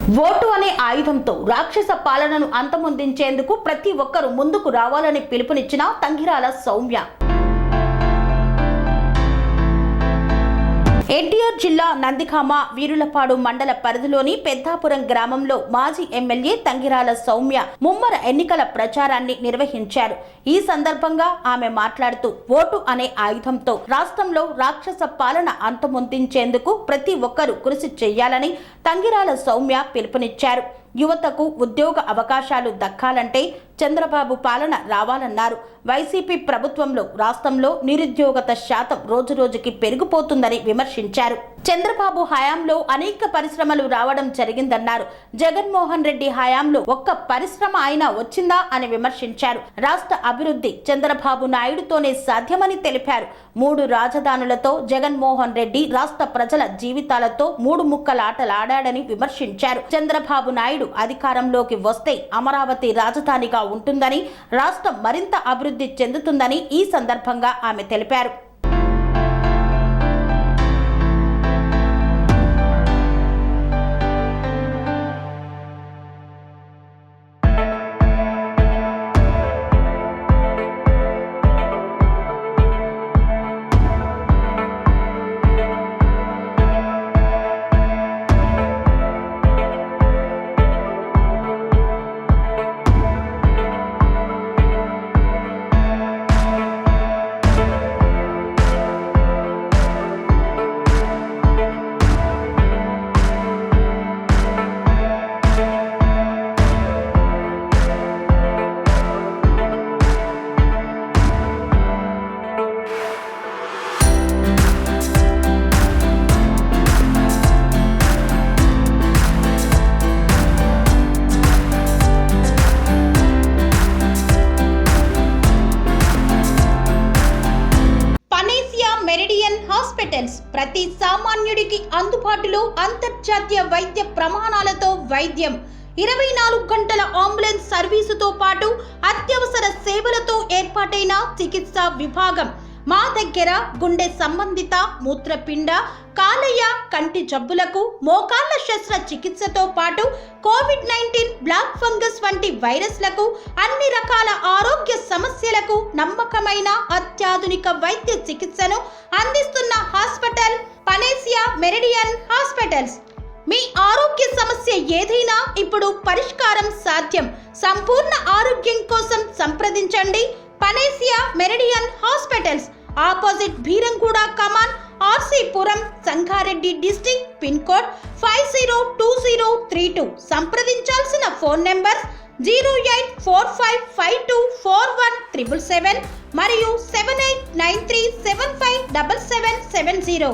Vote అనే ఆయుధంతో రాక్షస పాలనను అంతమొందించేందుకు ప్రతి ఒక్కరూ ముందుకు రావాలని పిలుపునిచ్చిన తంగిరాల సౌమ్య. ఎన్టీఆర్ జిల్లా నందిగామ వీరులపాడు మండల పరిధిలోని పెద్దాపురం గ్రామంలో మాజీ ఎమ్మెల్యే తంగిరాల సౌమ్య ముమ్మర ఎన్నికల ప్రచారాన్ని నిర్వహించారు. ఈ సందర్భంగా ఆమె మాట్లాడుతూ ఓటు అనే ఆయుధంతో రాష్ట్రంలో రాక్షస పాలన అంతమొందించేందుకు ప్రతి ఒక్కరూ కృషి చేయాలని తంగిరాల సౌమ్య పిలుపునిచ్చారు. యువతకు ఉద్యోగ అవకాశాలు దక్కాలంటే చంద్రబాబు పాలన రావాలన్నారు. వైసీపీ ప్రభుత్వంలో రాష్ట్రంలో నిరుద్యోగత శాతం రోజురోజుకి పెరిగిపోతుందని విమర్శించారు. చంద్రబాబు హయాంలో అనేక పరిశ్రమలు రావడం జరిగిందన్నారు. జగన్మోహన్ రెడ్డి హయాంలో ఒక్క పరిశ్రమ అయినా వచ్చిందా అని విమర్శించారు. రాష్ట్ర అభివృద్ధి చంద్రబాబు నాయుడుతోనే సాధ్యమని తెలిపారు. 3 రాజధానులతో జగన్మోహన్ రెడ్డి రాష్ట్ర ప్రజల జీవితాలతో 3 ముక్కలాటలాడాడని విమర్శించారు. చంద్రబాబు నాయుడు అధికారంలోకి వస్తే అమరావతి రాజధానిగా ఉంటుందని, రాష్ట్రం మరింత అభివృద్ధి చెందుతుందని ఈ సందర్భంగా ఆమె తెలిపారు. హాస్పిటల్స్ ప్రతి సామాన్యుడికి అందుబాటులో అంతర్జాతీయ వైద్య ప్రమాణాలతో వైద్యం, 24 గంటల అంబులెన్స్ సర్వీసుతో పాటు అత్యవసర సేవలతో ఏర్పాటైన చికిత్సా విభాగం. మా దగ్గర గుండె సంబంధిత, మూత్రపిండ, కాలేయ, కంటి జబ్బులకు, మోకాళ్ల శస్త్ర చికిత్సతో పాటు కోవిడ్-19, బ్లాక్ ఫంగస్ వంటి వైరస్లకు, అన్ని రకాల ఆరోగ్య సమస్యలకు నమ్మకమైన అత్యాధునిక వైద్య చికిత్సను అందిస్తున్న హాస్పిటల్ పనేసియా మెరిడియన్ హాస్పిటల్స్. మీ ఆరోగ్య సమస్య ఏదైనా ఇప్పుడు పరిష్కారం సాధ్యం. సంపూర్ణ ఆరోగ్యం కోసం సంప్రదించండి Panacea Meridian hospitals, opposite Bheeramguda Kaman, RC Puram, Sangareddy district, pin code 502032. సంప్రదించాల్సిన ఫోన్ నెంబర్ 0845524177 మరియు 7893757770.